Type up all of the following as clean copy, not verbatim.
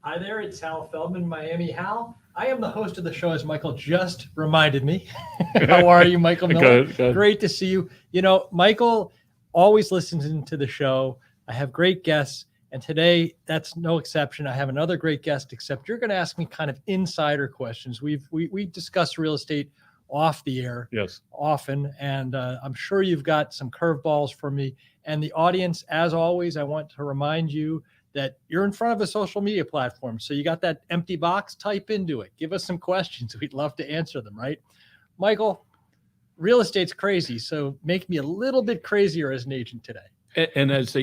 Hi there, it's Hal Feldman, Miami Hal. I am the host of the show, as Michael just reminded me. How are you, Michael Miller? Good. Great to see you. You know, Michael always listens into the show. I have great guests, and today that's no exception. I have another great guest, except you're going to ask me kind of insider questions. We discuss real estate off the air Yes. often, and I'm sure you've got some curveballs for me. And the audience, as always, I want to remind you that you're in front of a social media platform. So you got that empty box, type into it. Give us some questions. We'd love to answer them, right? Michael, real estate's crazy. So make me a little bit crazier as an agent today. And as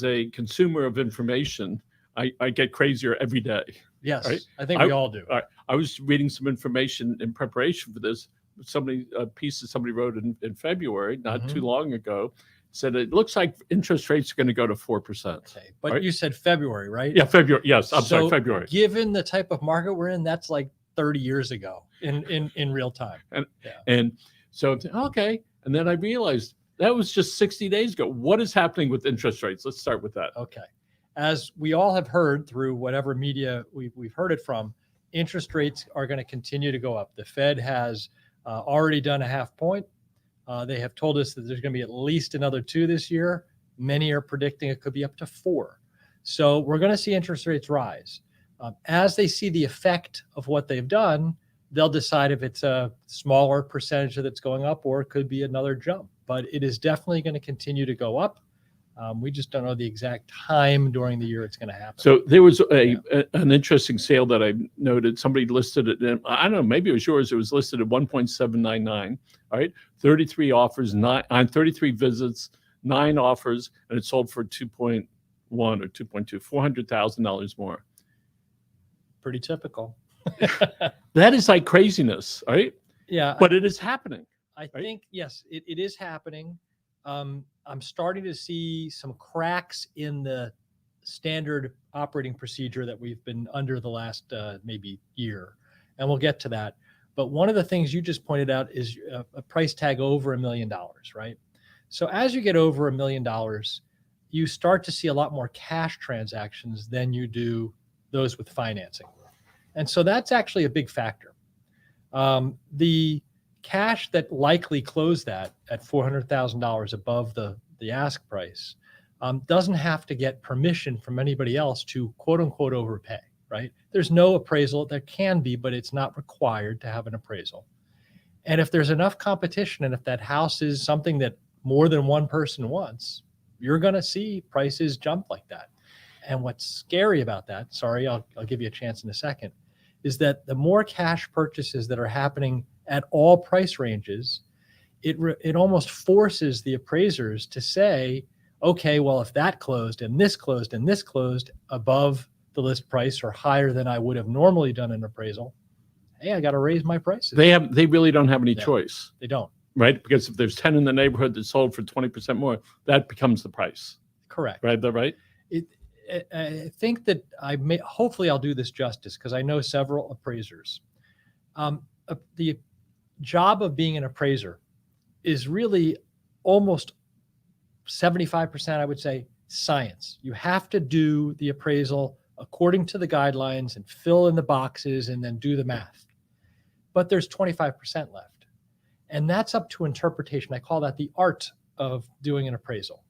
a consumer of information, I get crazier every day. Yes, right? I think we all do. I was reading some information in preparation for this. A piece that somebody wrote in February, not too long ago, said it looks like interest rates are going to go to 4%. Okay, but right? You said February, right? Yeah, February. Yes, I'm sorry, So February. Given the type of market we're in, that's like 30 years ago in real time. And so, okay. And then I realized that was just 60 days ago. What is happening with interest rates? Let's start with that. Okay. As we all have heard through whatever media we've heard it from, interest rates are going to continue to go up. The Fed has already done a half point. They have told us that there's going to be at least another 2 this year. Many are predicting it could be up to 4. So we're going to see interest rates rise. As they see the effect of what they've done, they'll decide if it's a smaller percentage that's going up or it could be another jump. But it is definitely going to continue to go up. We just don't know the exact time during the year it's going to happen. So there was an interesting sale that I noted. Somebody listed it in, I don't know, maybe it was yours. It was listed at 1.799. All right, 33 offers, 33 visits, 9 offers, and it sold for 2.1 or 2.2, $400,000 more. Pretty typical. That is like craziness, right? Yeah, but it is happening. I think yes, it is happening. I'm starting to see some cracks in the standard operating procedure that we've been under the last maybe year, and we'll get to that. But one of the things you just pointed out is a price tag over $1 million, right? So as you get over $1 million, you start to see a lot more cash transactions than you do those with financing. And so that's actually a big factor. The cash that likely closed that at $400,000 above the ask price doesn't have to get permission from anybody else to quote unquote overpay, right? There's no appraisal. There can be, but it's not required to have an appraisal. And if there's enough competition and if that house is something that more than one person wants, you're going to see prices jump like that. And what's scary about that, sorry, I'll give you a chance in a second, is that the more cash purchases that are happening at all price ranges, it almost forces the appraisers to say, okay, well, if that closed and this closed and this closed above the list price or higher than I would have normally done an appraisal, hey, I got to raise my prices. They really don't have any choice. They don't. Right? Because if there's 10 in the neighborhood that sold for 20% more, that becomes the price. Correct. Right? That right? I think that hopefully I'll do this justice because I know several appraisers. The job of being an appraiser is really almost 75%, I would say, science. You have to do the appraisal according to the guidelines and fill in the boxes and then do the math. But there's 25% left. And that's up to interpretation. I call that the art of doing an appraisal.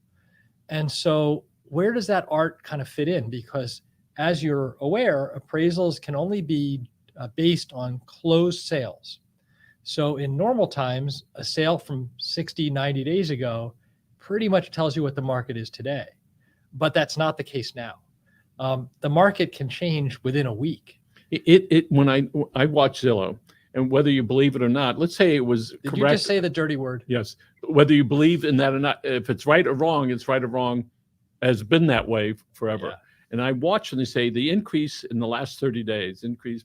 And so where does that art kind of fit in? Because as you're aware, appraisals can only be based on closed sales. So in normal times, a sale from 60, 90 days ago pretty much tells you what the market is today. But that's not the case now. The market can change within a week. When I watch Zillow, and whether you believe it or not, let's say it was Did correct. you just say the dirty word? Yes. Whether you believe in that or not, if it's right or wrong, it's right or wrong, has been that way forever. Yeah. And I watch and they say the increase in the last 30 days increase.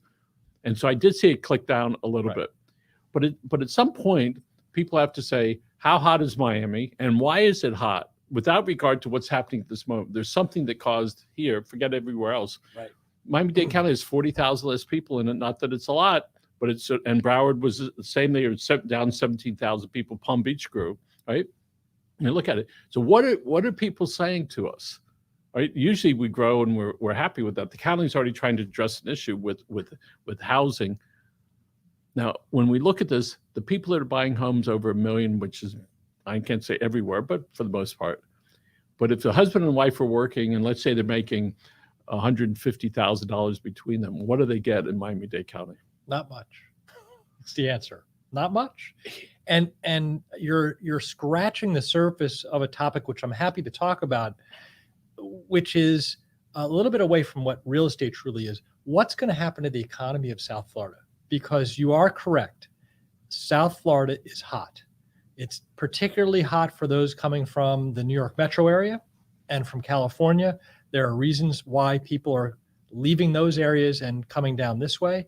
And so I did see it click down a little bit. But at some point, people have to say, how hot is Miami and why is it hot? Without regard to what's happening at this moment. There's something that caused here, forget everywhere else. Right. Miami-Dade County has 40,000 less people in it. Not that it's a lot, but it's, and Broward was the same. They were down 17,000 people. Palm Beach grew, right? And look at it. So what are people saying to us? Right? Usually we grow and we're happy with that. The county's already trying to address an issue with housing. Now, when we look at this, the people that are buying homes over $1 million, which is, I can't say everywhere, but for the most part. But if the husband and wife are working, and let's say they're making $150,000 between them, what do they get in Miami-Dade County? Not much. It's the answer. Not much. And you're scratching the surface of a topic which I'm happy to talk about, which is a little bit away from what real estate truly is. What's going to happen to the economy of South Florida? Because you are correct. South Florida is hot. It's particularly hot for those coming from the New York metro area and from California. There are reasons why people are leaving those areas and coming down this way.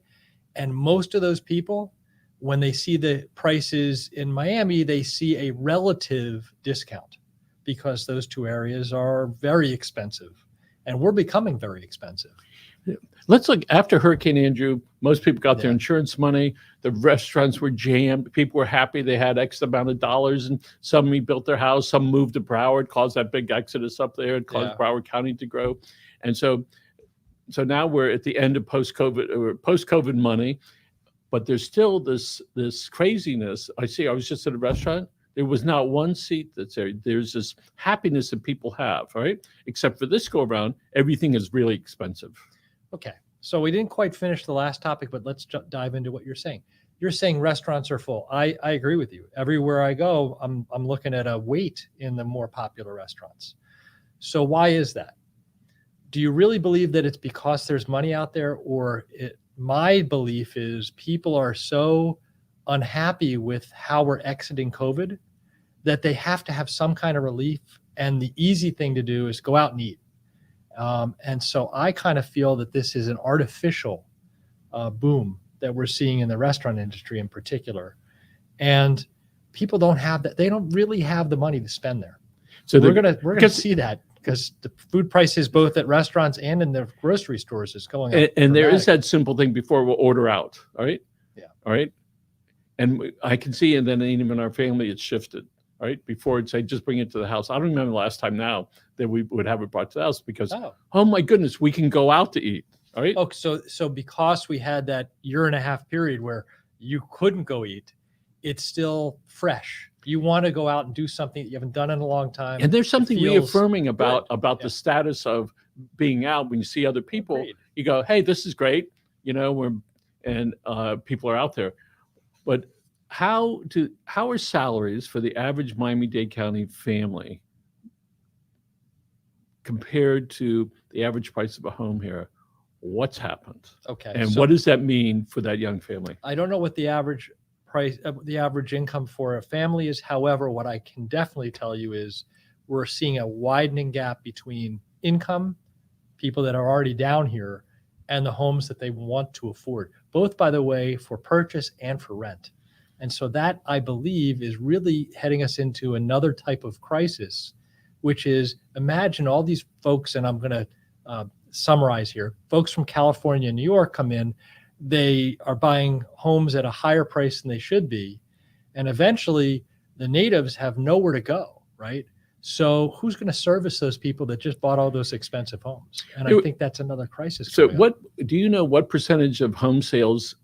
And most of those people, when they see the prices in Miami, they see a relative discount because those two areas are very expensive and we're becoming very expensive. Let's look after Hurricane Andrew. Most people got their Yeah. insurance money. The restaurants were jammed. People were happy. They had X amount of dollars, and some rebuilt their house. Some moved to Broward, caused that big exodus up there. It caused Yeah. Broward County to grow. And so now we're at the end of post-COVID money, but there's still this craziness. I was just at a restaurant. There was not one seat that's there. There's this happiness that people have, right? Except for this go around, everything is really expensive. Okay. So we didn't quite finish the last topic, but let's dive into what you're saying. You're saying restaurants are full. I agree with you. Everywhere I go, I'm looking at a wait in the more popular restaurants. So why is that? Do you really believe that it's because there's money out there, or my belief is people are so unhappy with how we're exiting COVID that they have to have some kind of relief, and the easy thing to do is go out and eat. And so I kind of feel that this is an artificial boom that we're seeing in the restaurant industry in particular. And people don't have that. They don't really have the money to spend there. So we're gonna see that because the food prices both at restaurants and in the grocery stores is going up. And there is that simple thing before we'll order out. All right. Yeah. All right. And I can see, and then even in our family, it's shifted. All right. Before it'd say, just bring it to the house. I don't remember the last time now that we would have it brought to the house because, oh my goodness, we can go out to eat. All right. Oh, so because we had that 1.5 year period where you couldn't go eat, it's still fresh. You want to go out and do something that you haven't done in a long time. And there's something reaffirming about the Yeah. status of being out. When you see other people, Agreed. you go, hey, this is great. You know, people are out there. But how are salaries for the average Miami-Dade County family compared to the average price of a home here? What's happened? Okay. And so what does that mean for that young family? I don't know what the average price, the average income for a family is. However, what I can definitely tell you is we're seeing a widening gap between income, people that are already down here, and the homes that they want to afford, both, by the way, for purchase and for rent. And so that, I believe, is really heading us into another type of crisis, which is, imagine all these folks, and I'm going to summarize here, folks from California and New York come in, they are buying homes at a higher price than they should be. And eventually the natives have nowhere to go, right? So who's going to service those people that just bought all those expensive homes? And I think that's another crisis. So do you know what percentage of home sales,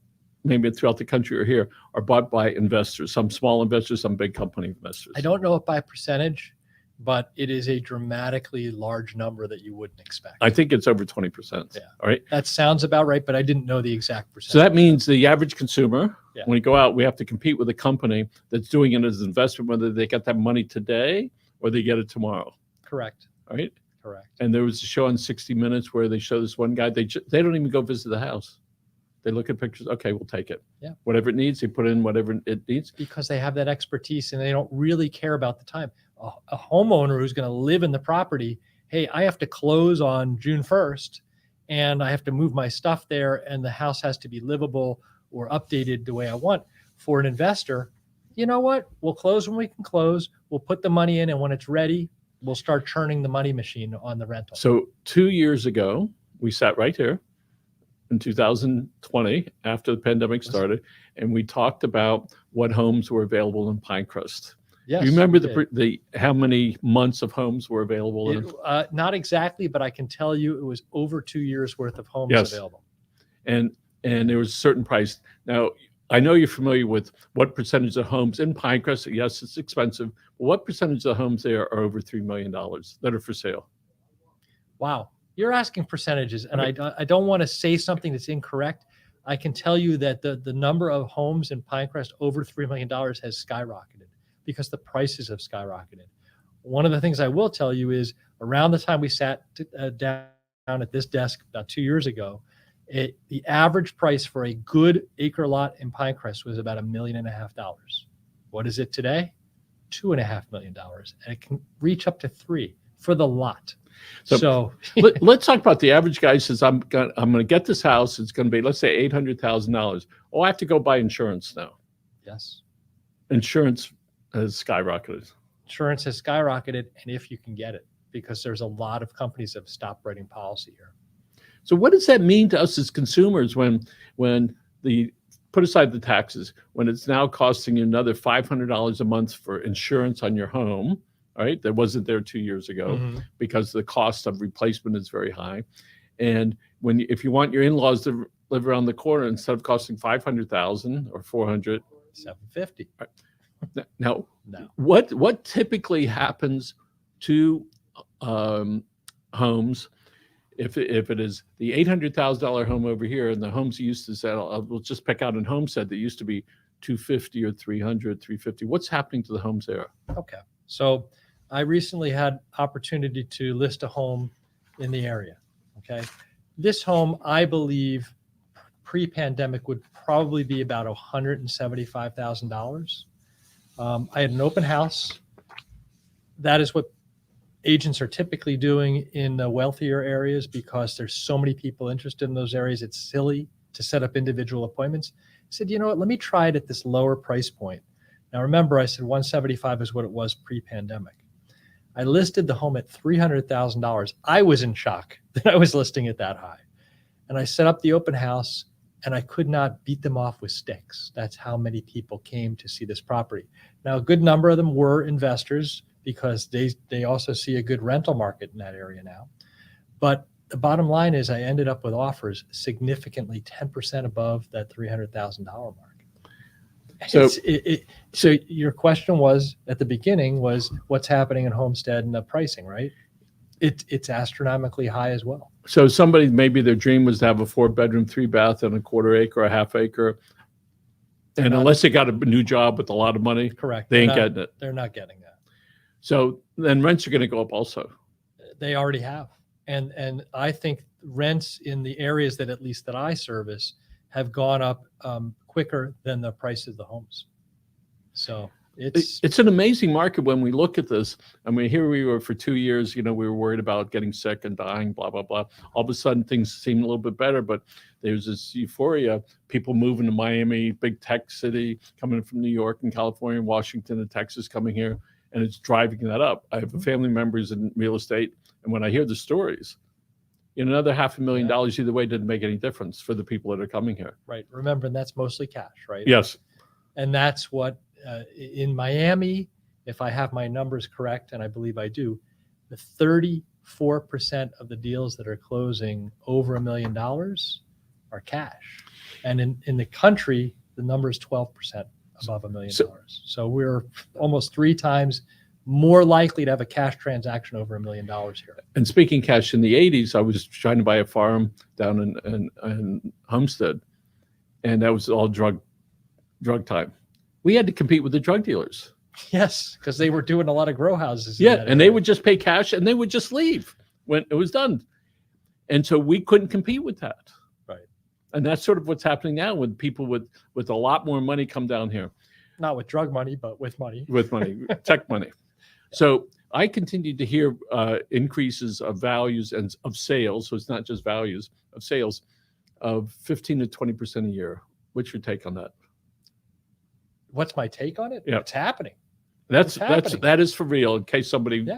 maybe throughout the country or here, are bought by investors, some small investors, some big company investors? I don't know it by percentage, but it is a dramatically large number that you wouldn't expect. I think it's over 20%. Yeah. All right. That sounds about right, but I didn't know the exact percentage. So that means the average consumer, Yeah. when we go out, we have to compete with a company that's doing it as an investment, whether they get that money today or they get it tomorrow. Correct. All right. Correct. And there was a show on 60 Minutes where they show this one guy, they don't even go visit the house. They look at pictures. Okay, we'll take it. Yeah. Whatever it needs, they put in whatever it needs. Because they have that expertise and they don't really care about the time. A homeowner who's going to live in the property, hey, I have to close on June 1st and I have to move my stuff there and the house has to be livable or updated the way I want. For an investor, you know what? We'll close when we can close. We'll put the money in, and when it's ready, we'll start churning the money machine on the rental. So 2 years ago, we sat right here in 2020 after the pandemic started, and we talked about what homes were available in Pinecrest. Yes. Do you remember we did. the how many months of homes were available? Not exactly, but I can tell you it was over 2 years worth of homes Yes. available. And there was a certain price. Now, I know you're familiar with what percentage of homes in Pinecrest. Yes, it's expensive. But what percentage of homes there are over $3 million that are for sale? Wow. You're asking percentages, and I don't want to say something that's incorrect. I can tell you that the number of homes in Pinecrest over $3 million has skyrocketed because the prices have skyrocketed. One of the things I will tell you is around the time we sat down at this desk about 2 years ago, the average price for a good acre lot in Pinecrest was about $1.5 million. What is it today? $2.5 million, and it can reach up to $3 million for the lot. So let's talk about the average guy says, I'm going to get this house. It's going to be, let's say, $800,000. Oh, I have to go buy insurance now. Yes. Insurance has skyrocketed. Insurance has skyrocketed, and if you can get it, because there's a lot of companies that have stopped writing policy here. So what does that mean to us as consumers when the put aside the taxes, when it's now costing you another $500 a month for insurance on your home, right? That wasn't there 2 years ago because the cost of replacement is very high. And if you want your in-laws to live around the corner, instead of costing $500,000 or $400, $750. Now, No. what typically happens to homes if it is the $800,000 home over here and the homes you used to sell? We'll just pick out in Homestead that used to be $250 or $300, $350. What's happening to the homes there? Okay. So I recently had opportunity to list a home in the area. Okay. This home, I believe, pre-pandemic would probably be about $175,000. I had an open house. That is what agents are typically doing in the wealthier areas because there's so many people interested in those areas. It's silly to set up individual appointments. I said, you know what, let me try it at this lower price point. Now, remember, I said 175 is what it was pre-pandemic. I listed the home at $300,000. I was in shock that I was listing it that high. And I set up the open house, and I could not beat them off with sticks. That's how many people came to see this property. Now, a good number of them were investors because they also see a good rental market in that area now. But the bottom line is I ended up with offers significantly 10% above that $300,000 mark. So, so your question was at the beginning was what's happening in Homestead and the pricing, right? It's astronomically high as well. So somebody, maybe their dream was to have a 4-bedroom, 3-bath and a quarter acre, a half acre. And unless they got a new job with a lot of money, correct, they ain't getting it. They're not getting that. So then rents are going to go up also. They already have. And I think rents in the areas that at least that I service have gone up quicker than the price of the homes. So it's an amazing market when we look at this. I mean, here we were for 2 years, we were worried about getting sick and dying, blah, blah, blah. All of a sudden things seem a little bit better, but there's this euphoria, people moving to Miami, big tech city, coming from New York and California, Washington and Texas coming here, and it's driving that up. I have family members in real estate, and when I hear the stories, another $500,000 either way didn't make any difference for the people that are coming here. Right. Remember, and that's mostly cash, right? Yes. And that's what in Miami, if I have my numbers correct, and I believe I do, the 34% of the deals that are closing over $1 million are cash. And in the country, the number is 12% above $1 million. So we're almost 3 times more likely to have a cash transaction over $1 million here. And speaking cash, in the 80s, I was trying to buy a farm down in Homestead, and that was all drug time. We had to compete with the drug dealers. Yes, because they were doing a lot of grow houses. Yeah, and they would just pay cash and they would just leave when it was done. And so we couldn't compete with that. Right. And that's sort of what's happening now when people with a lot more money come down here. Not with drug money, but with money. With money, tech money. So I continue to hear increases of values and of sales. So it's not just values of sales of 15 to 20% a year. What's your take on that? What's my take on it? Yeah. It's happening. That is for real in case somebody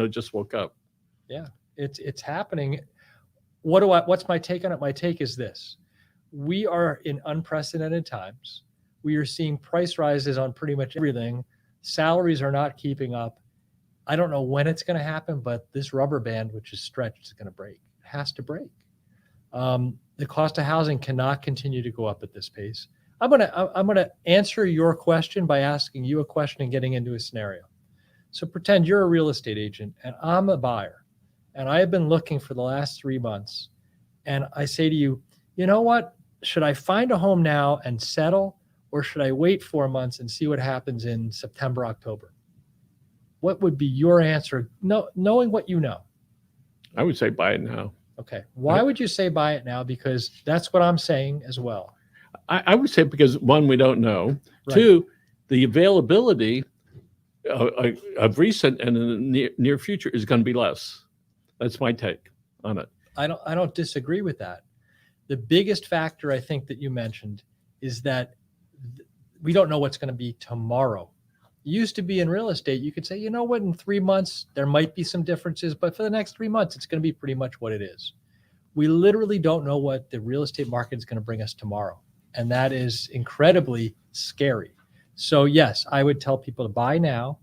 just woke up. Yeah, it's happening. What's my take on it? My take is this: we are in unprecedented times. We are seeing price rises on pretty much everything Salaries are not keeping up. I don't know when it's going to happen, but this rubber band, which is stretched, is going to break. It has to break. The cost of housing cannot continue to go up at this pace. I'm gonna answer your question by asking you a question and getting into a scenario. So pretend you're a real estate agent and I'm a buyer, and I have been looking for the last 3 months, and I say to you, you know what? Should I find a home now and settle, or should I wait 4 months and see what happens in September, October? What would be your answer, knowing what you know? I would say buy it now. Okay. Why would you say buy it now? Because that's what I'm saying as well. I would say because, one, we don't know. Right. Two, the availability of recent and in the near future is going to be less. That's my take on it. I don't disagree with that. The biggest factor I think that you mentioned is that we don't know what's going to be tomorrow. It used to be in real estate, you could say, you know what, in 3 months, there might be some differences, but for the next 3 months, it's going to be pretty much what it is. We literally don't know what the real estate market is going to bring us tomorrow. And that is incredibly scary. So yes, I would tell people to buy now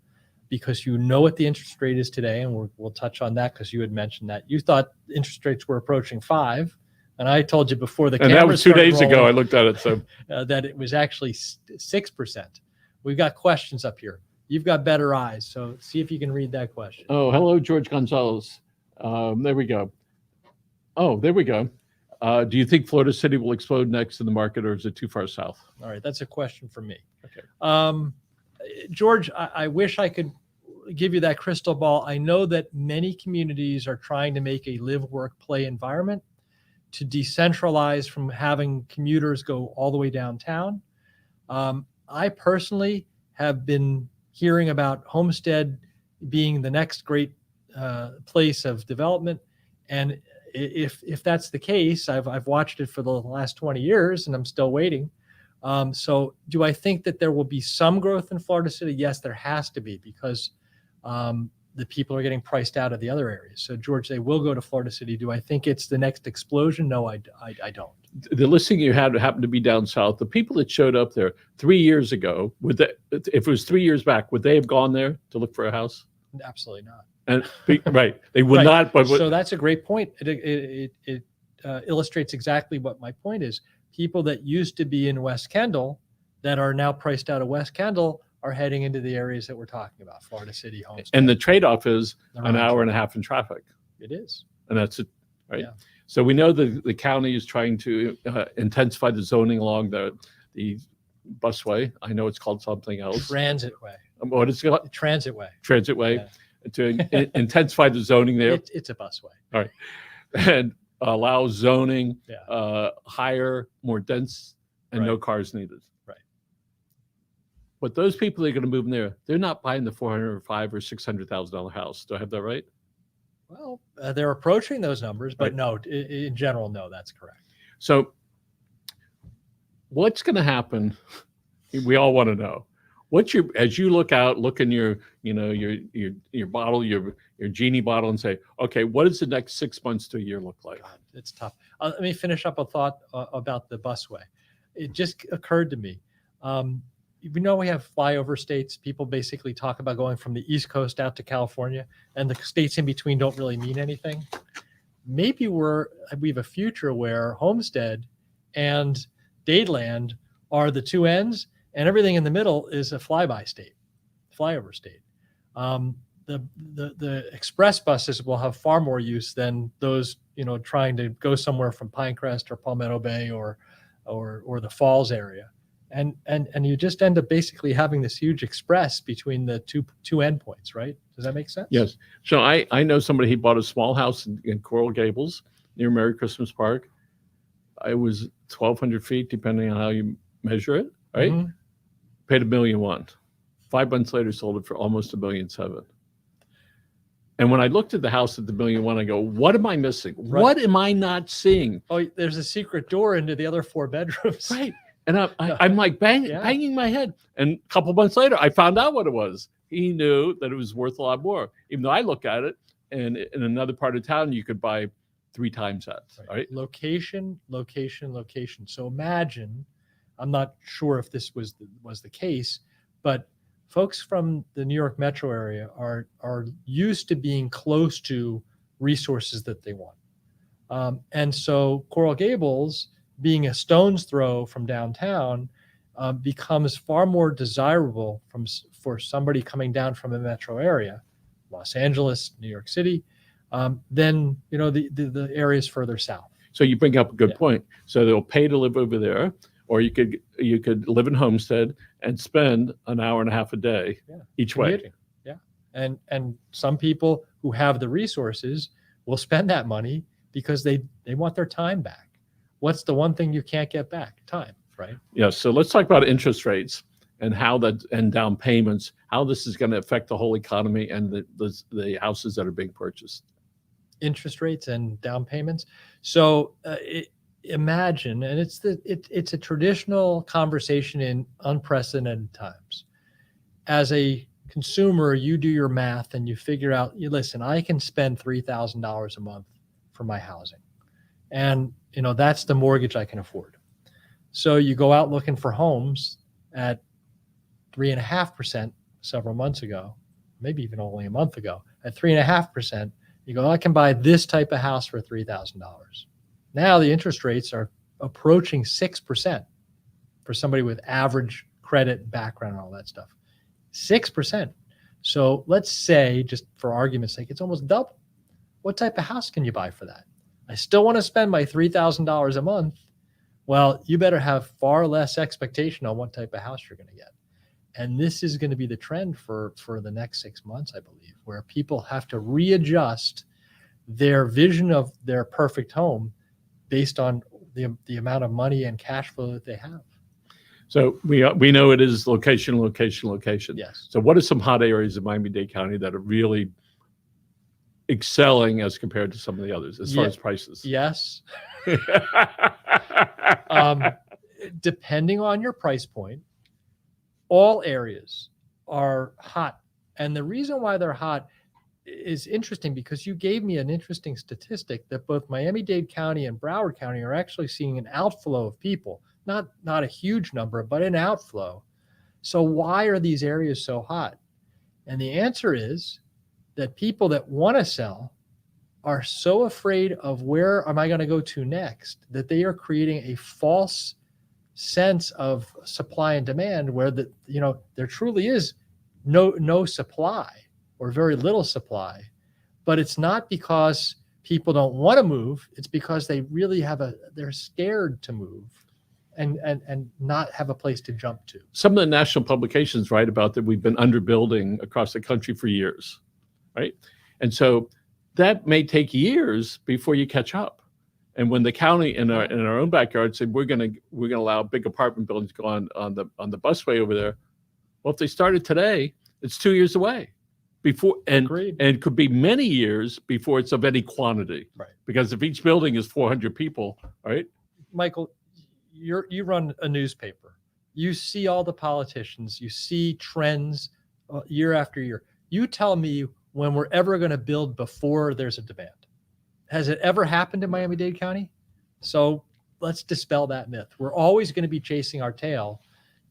because you know what the interest rate is today. And we'll touch on that because you had mentioned that you thought interest rates were approaching 5. And I told you before the and that was 2 days ago. I looked at it. So that it was actually 6%. We've got questions up here. You've got better eyes. So see if you can read that question. Oh, hello, George Gonzalez. There we go. Oh, there we go. Do you think Florida City will explode next in the market, or is it too far south? All right, that's a question for me. Okay. George, I wish I could give you that crystal ball. I know that many communities are trying to make a live, work, play environment to decentralize from having commuters go all the way downtown. I personally have been hearing about Homestead being the next great place of development, and if that's the case, I've watched it for the last 20 years and I'm still waiting. So do I think that there will be some growth in Florida City? Yes, there has to be, because the people are getting priced out of the other areas. So George, they will go to Florida City. Do I think it's the next explosion? No, I don't. The listing you had happened to be down south. The people that showed up there 3 years ago, if it was 3 years back, would they have gone there to look for a house? Absolutely not. And right, they would Right. not. But So that's a great point. It illustrates exactly what my point is. People that used to be in West Kendall that are now priced out of West Kendall are heading into the areas that we're talking about, Florida City, Homestead. and the trade-off is They're an on hour track. and a half in traffic, It is. and that's it, right? Yeah. So we know the county is trying to intensify the zoning along the busway. I know it's called something else. Transitway. What is it called? Transitway. Transitway. Yeah. To intensify the zoning there It's a busway. and allow zoning Yeah. higher, more dense, and no Right. cars needed. Right. But those people that are going to move in there, they're not buying the $405,000 or $600,000 house. Do I have that right? Well, they're approaching those numbers, but Right. no, in general, no, that's correct. So what's going to happen? We all want to know. As you look in your bottle, your genie bottle, and say, okay, what does the next 6 months to a year look like? God, it's tough. Let me finish up a thought about the busway. It just occurred to me. We know we have flyover states. People basically talk about going from the East Coast out to California, and the states in between don't really mean anything. Maybe we have a future where Homestead and Dadeland are the two ends, and everything in the middle is a flyover state. The express buses will have far more use than those, trying to go somewhere from Pinecrest or Palmetto Bay or the Falls area. And you just end up basically having this huge express between the two endpoints, right? Does that make sense? Yes. So I know somebody, he bought a small house in Coral Gables near Merry Christmas Park. It was 1,200 feet, depending on how you measure it, right? Mhm. Paid $1.1 million. 5 months later, sold it for almost $1.7 million. And when I looked at the house at the $1.1 million, I go, what am I missing? Right. What am I not seeing? Oh, there's a secret door into the other 4 bedrooms. Right. And I'm like banging my head. And a couple months later, I found out what it was. He knew that it was worth a lot more. Even though I look at it, and in another part of town, you could buy 3 times that. Right. Location. So imagine, I'm not sure if this was the case, but folks from the New York metro area are used to being close to resources that they want. And so Coral Gables, being a stone's throw from downtown, becomes far more desirable for somebody coming down from the metro area, Los Angeles, New York City, than the areas further south. So you bring up a good point. So they'll pay to live over there, or you could live in Homestead and spend an hour and a half a day each way. Yeah, and some people who have the resources will spend that money because they want their time back. What's the one thing you can't get back? Time, right? Yeah. So let's talk about interest rates and and down payments, how this is going to affect the whole economy and the houses that are being purchased. Interest rates and down payments. So imagine, and it's a traditional conversation in unprecedented times. As a consumer, you do your math and you figure out, listen, I can spend $3,000 a month for my housing. And, that's the mortgage I can afford. So you go out looking for homes at 3.5% several months ago, maybe even only a month ago, at 3.5%, you go, I can buy this type of house for $3,000. Now the interest rates are approaching 6% for somebody with average credit background and all that stuff. 6%. So let's say, just for argument's sake, it's almost double. What type of house can you buy for that? I still want to spend my $3,000 a month. Well, you better have far less expectation on what type of house you're going to get. And this is going to be the trend for the next 6 months, I believe, where people have to readjust their vision of their perfect home based on the amount of money and cash flow that they have. So we know it is location. Yes. So what are some hot areas of Miami-Dade County that are really excelling as compared to some of the others as far as prices? Yes. Depending on your price point, all areas are hot. And the reason why they're hot is interesting because you gave me an interesting statistic that both Miami-Dade County and Broward County are actually seeing an outflow of people. Not a huge number, but an outflow. So why are these areas so hot? And the answer is that people that want to sell are so afraid of where am I going to go to next that they are creating a false sense of supply and demand where there truly is no supply or very little supply. But it's not because people don't want to move. It's because they really they're scared to move and not have a place to jump to. Some of the national publications write about that we've been underbuilding across the country for years, right? And so that may take years before you catch up. And when the county in our own backyard said we're gonna allow big apartment buildings to go on the busway over there, well, if they started today, it's 2 years away. And it could be many years before it's of any quantity. Right. Because if each building is 400 people, right? Michael, you run a newspaper. You see all the politicians. You see trends year after year. You tell me when we're ever going to build before there's a demand. Has it ever happened in Miami-Dade County? So let's dispel that myth. We're always going to be chasing our tail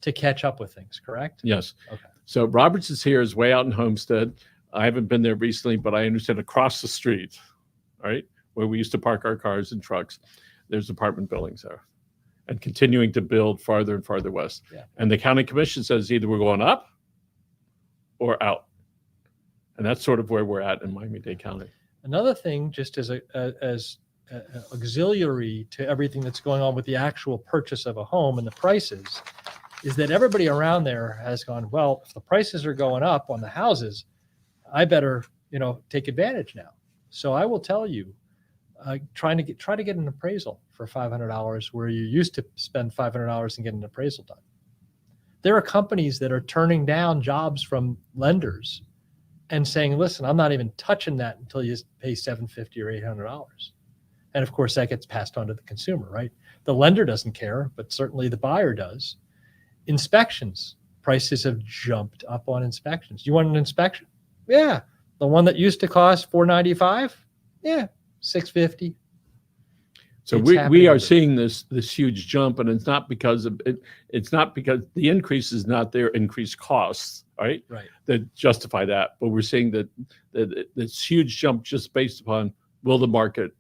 to catch up with things, correct? Yes. Okay. So Roberts is here, is way out in Homestead. I haven't been there recently, but I understand across the street, right, where we used to park our cars and trucks, there's apartment buildings there and continuing to build farther and farther west. Yeah. And the county commission says either we're going up or out. And that's sort of where we're at in Miami-Dade County. Another thing, just as auxiliary to everything that's going on with the actual purchase of a home and the prices, is that everybody around there has gone, well, if the prices are going up on the houses, I better, take advantage now. So I will tell you, try to get an appraisal for $500 where you used to spend $500 and get an appraisal done. There are companies that are turning down jobs from lenders and saying, listen, I'm not even touching that until you pay $750 or $800. And of course that gets passed on to the consumer, right? The lender doesn't care, but certainly the buyer does. Inspections, prices have jumped up on inspections. You want an inspection? Yeah. The one that used to cost $495? Yeah, $650. So we are seeing this huge jump, and it's not because of it. It's not because the increase is not their increased costs right? Right. That justify that. But we're seeing that this huge jump just based upon will the market,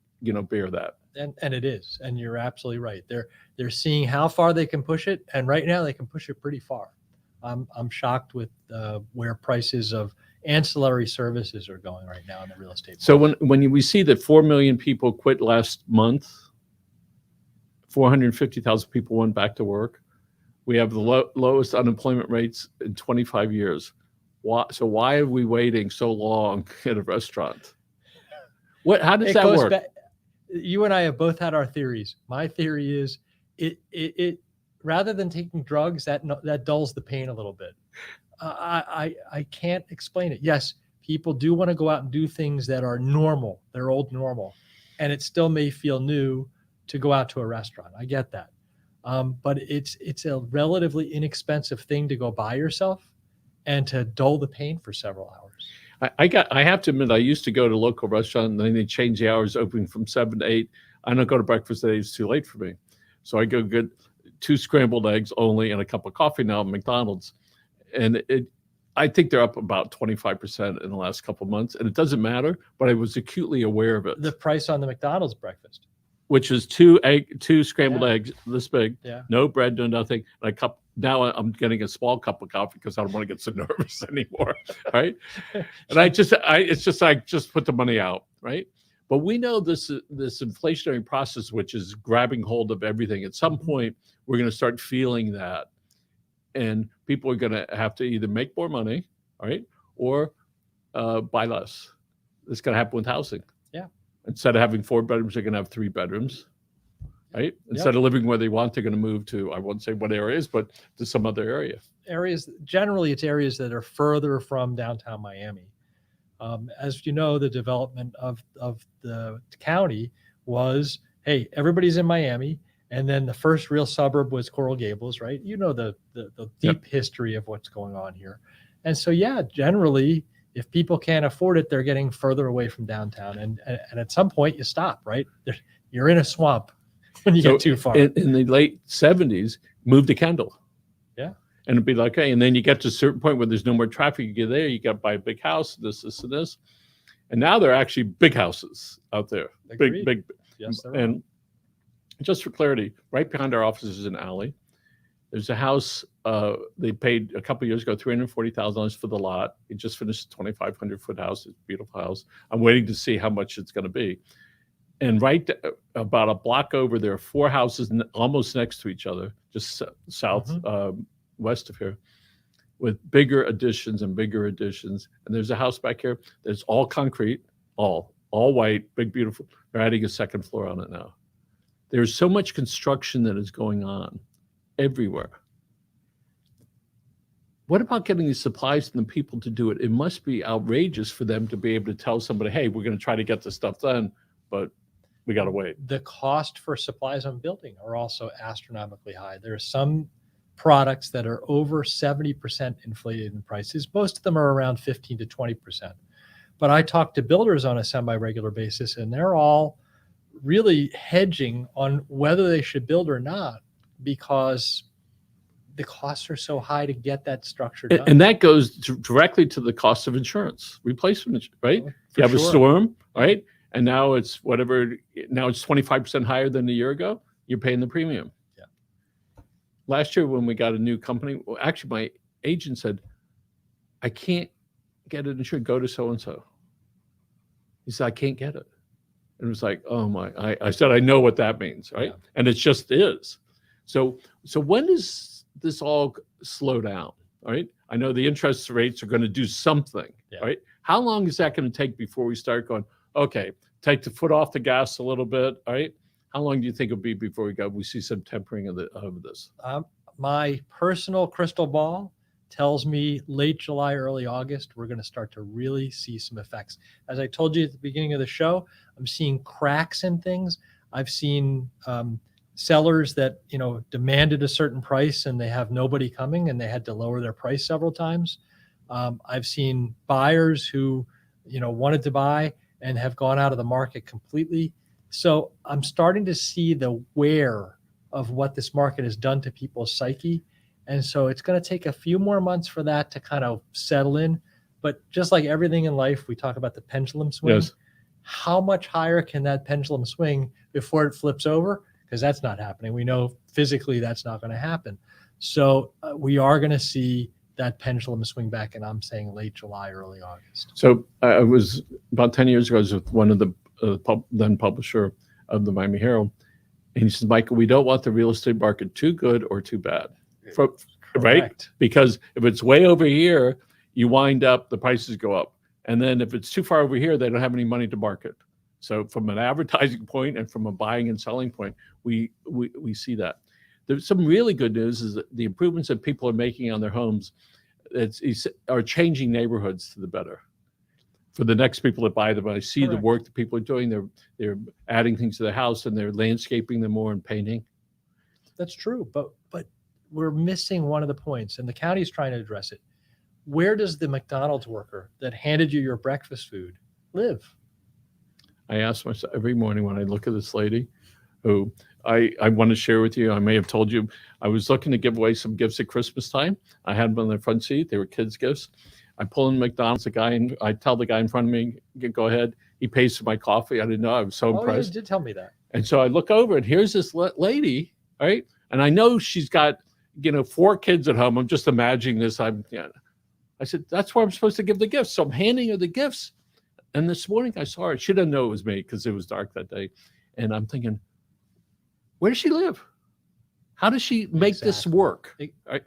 bear that. And it is. And you're absolutely right. They're seeing how far they can push it, and right now they can push it pretty far. I'm shocked with where prices of ancillary services are going right now in the real estate So market. when we see that 4 million people quit last month, 450,000 people went back to work. We have the lowest unemployment rates in 25 years. Why are we waiting so long at a restaurant? How does that work? You and I have both had our theories. My theory is it rather than taking drugs, that dulls the pain a little bit. I can't explain it. Yes, people do want to go out and do things that are normal, they're old normal, and it still may feel new to go out to a restaurant. I get that. But it's a relatively inexpensive thing to go buy yourself and to dull the pain for several hours. I have to admit, I used to go to a local restaurant and then they changed the hours, opening from 7 to 8. I don't go to breakfast today, it's too late for me. So I go get 2 scrambled eggs only and a cup of coffee now at McDonald's. And I think they're up about 25% in the last couple of months. And it doesn't matter, but I was acutely aware of it. The price on the McDonald's breakfast, which is 2 scrambled eggs this big, no bread, no nothing, and a cup. Now I'm getting a small cup of coffee because I don't want to get so nervous anymore, right? And I just put the money out, right? But we know this inflationary process, which is grabbing hold of everything. At some point, we're going to start feeling that, and people are going to have to either make more money, right, or buy less. It's going to happen with housing. Yeah. Instead of having 4 bedrooms, they're going to have 3 bedrooms, right? Instead of living where they want, they're going to move to, I won't say what areas, but to some other area. Generally, it's areas that are further from downtown Miami. As you know, the development of the county was, hey, everybody's in Miami, and then the first real suburb was Coral Gables, right? You know the deep history of what's going on here. And so, generally, if people can't afford it, they're getting further away from downtown. And at some point you stop, right? You're in a swamp when you get too far. In the late 70s, move to Kendall. Yeah. And it'd be like, okay. And then you get to a certain point where there's no more traffic. You get there, you got to buy a big house, this, and this. And now they're actually big houses out there. Agreed. Big. Yes, and just for clarity, right behind our office is an alley. There's a house they paid a couple of years ago $340,000 for the lot. It just finished a 2,500-foot house. It's a beautiful house. I'm waiting to see how much it's going to be. And right about a block over, there are 4 houses almost next to each other, just south west of here, with bigger additions and bigger additions. And there's a house back here that's all concrete, all white, big, beautiful. They're adding a 2nd floor on it now. There's so much construction that is going on everywhere. What about getting the supplies and the people to do it? It must be outrageous for them to be able to tell somebody, hey, we're going to try to get this stuff done, but we got to wait. The cost for supplies on building are also astronomically high. There are some products that are over 70% inflated in prices. Most of them are around 15 to 20%. But I talk to builders on a semi-regular basis, and they're all really hedging on whether they should build or not, because the costs are so high to get that structure done. And that goes directly to the cost of insurance, replacement, right? You have a storm, right? And now it's now it's 25% higher than a year ago. You're paying the premium. Yeah. Last year when we got a new company, well, actually my agent said, I can't get it insured, go to so-and-so. He said, I can't get it. And it was like, oh my, I said, I know what that means, right? Yeah. And it just is. So when does this all slow down, right? I know the interest rates are going to do something, right? How long is that going to take before we start going, okay, take the foot off the gas a little bit, right? How long do you think it'll be before we see some tempering of this? My personal crystal ball tells me late July, early August, we're going to start to really see some effects. As I told you at the beginning of the show, I'm seeing cracks in things. I've seen sellers that, demanded a certain price and they have nobody coming and they had to lower their price several times. I've seen buyers who, wanted to buy and have gone out of the market completely. So I'm starting to see the wear of what this market has done to people's psyche. And so it's going to take a few more months for that to kind of settle in. But just like everything in life, we talk about the pendulum swing. Yes. How much higher can that pendulum swing before it flips over? Because that's not happening. We know physically that's not going to happen. So we are going to see that pendulum swing back, and I'm saying late July, early August. So I was about 10 years ago, I was with one of the then publisher of the Miami Herald, and he says, Michael, we don't want the real estate market too good or too bad, right? Because if it's way over here, you wind up, the prices go up. And then if it's too far over here, they don't have any money to market. So from an advertising point and from a buying and selling point, we see that. There's some really good news is that the improvements that people are making on their homes are changing neighborhoods to the better. For the next people that buy them, I see the work that people are doing. They're adding things to the house and they're landscaping them more and painting. That's true, but we're missing one of the points, and the county's trying to address it. Where does the McDonald's worker that handed you your breakfast food live? I ask myself every morning when I look at this lady, who I want to share with you. I may have told you I was looking to give away some gifts at Christmas time. I had them on the front seat. They were kids' gifts. I pull in McDonald's, I tell the guy in front of me, go ahead. He pays for my coffee. I didn't know. I was so impressed. You did tell me that. And so I look over and here's this lady, right? And I know she's got, 4 kids at home. I'm just imagining this. I said, that's where I'm supposed to give the gifts. So I'm handing her the gifts. And this morning I saw her. She didn't know it was me because it was dark that day. And I'm thinking, where does she live? How does she make this work? Right?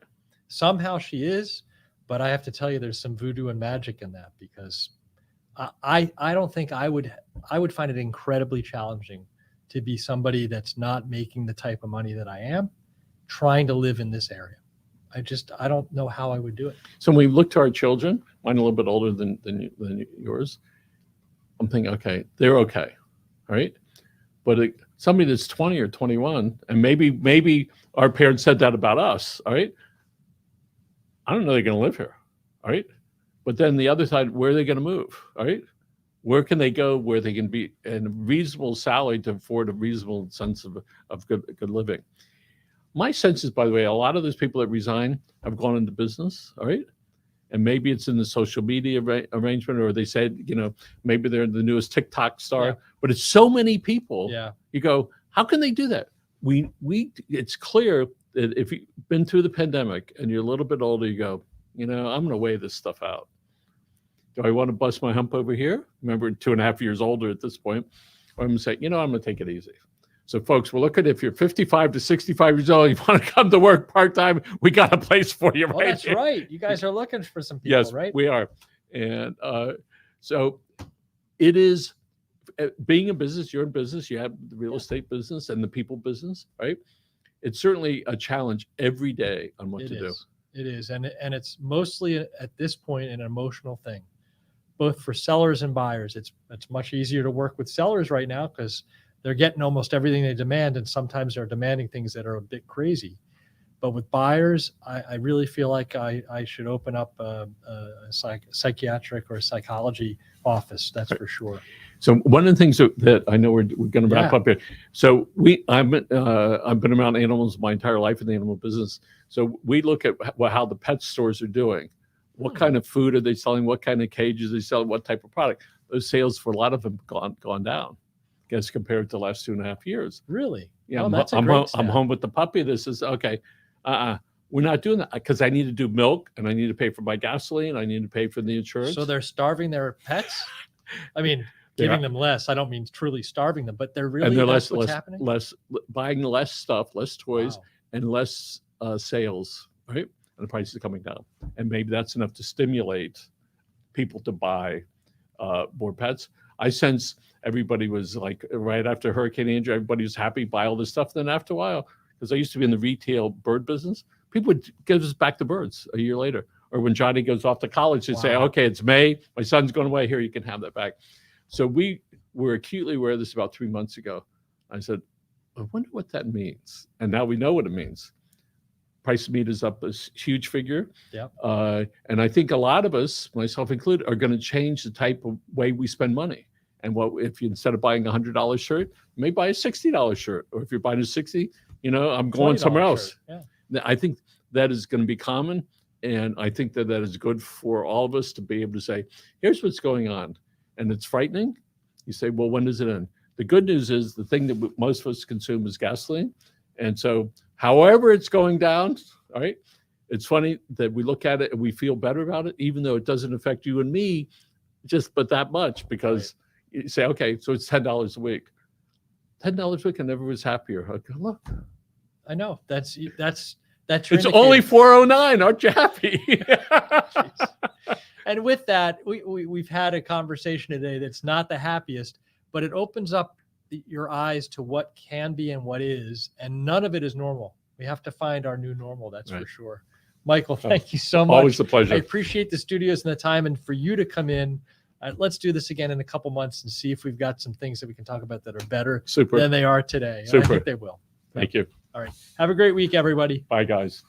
Somehow she is, but I have to tell you, there's some voodoo and magic in that, because I don't think I would find it incredibly challenging to be somebody that's not making the type of money that I am, trying to live in this area. I don't know how I would do it. So when we look to our children, mine a little bit older than yours, I'm thinking, okay, they're okay, all right? But somebody that's 20 or 21, and maybe our parents said that about us, all right? I don't know they're going to live here, all right? But then the other side, where are they going to move, all right? Where can they go where they can be in a reasonable salary to afford a reasonable sense of good living? My sense is, by the way, a lot of those people that resign have gone into business, all right? And maybe it's in the social media arrangement, or they said, maybe they're the newest TikTok star, Yeah. But it's so many people. Yeah. You go, how can they do that? It's clear that if you've been through the pandemic and you're a little bit older, you go, I'm going to weigh this stuff out. Do I want to bust my hump over here? Remember, 2.5 years older at this point. Or I'm going to say, I'm going to take it easy. So folks, we're looking, if you're 55 to 65 years old, you want to come to work part-time, we got a place for you, right? Well, that's right. You guys are looking for some people, yes, right? Yes, we are. And so it is, being in business, you're in business, you have the real estate business and the people business, right? It's certainly a challenge every day on what to do. It is. And it's mostly at this point an emotional thing, both for sellers and buyers. It's much easier to work with sellers right now because they're getting almost everything they demand, and sometimes they're demanding things that are a bit crazy. But with buyers, I really feel like I should open up a psychiatric or a psychology office. That's for sure. So one of the things that I know we're going to wrap up here. So I've been around animals my entire life in the animal business. So we look at how the pet stores are doing. What kind of food are they selling? What kind of cages are they selling? What type of product? Those sales for a lot of them gone down, as compared to the last 2.5 years. Really? Yeah, that's I'm home with the puppy. This is okay. We're not doing that because I need to do milk and I need to pay for my gasoline. I need to pay for the insurance. So they're starving their pets? I mean, giving them less. I don't mean truly starving them, but they're happening? Buying less stuff, less toys, and less sales, right? And the prices are coming down. And maybe that's enough to stimulate people to buy more pets. I sense everybody was like, right after Hurricane Andrew, everybody was happy, buy all this stuff. Then after a while, because I used to be in the retail bird business, people would give us back the birds a year later. Or when Johnny goes off to college, they'd say, okay, it's May, my son's going away, here, you can have that back. So we were acutely aware of this about 3 months ago. I said, I wonder what that means. And now we know what it means. Price of meat is up a huge figure. Yep. And I think a lot of us, myself included, are going to change the type of way we spend money. And if you, instead of buying a $100 shirt, you may buy a $60 shirt. Or if you're buying a $60, I'm going somewhere else. Yeah. I think that is going to be common. And I think that is good for all of us to be able to say, here's what's going on. And it's frightening. You say, well, when does it end? The good news is the thing that most of us consume is gasoline. And so however it's going down, all right, it's funny that we look at it and we feel better about it, even though it doesn't affect you and me just but that much, because you say, okay, so it's $10 a week. $10 a week, and everyone's happier. I go, look. I know. That's It's only $4.09. Aren't you happy? And with that, we've had a conversation today that's not the happiest, but it opens up your eyes to what can be and what is, and none of it is normal. We have to find our new normal. That's for sure. Michael, thank you so much. Always a pleasure. I appreciate the studios and the time, and for you to come in. Let's do this again in a couple months and see if we've got some things that we can talk about that are better than they are today. Super. I think they will. Thank you. All right. Have a great week, everybody. Bye, guys.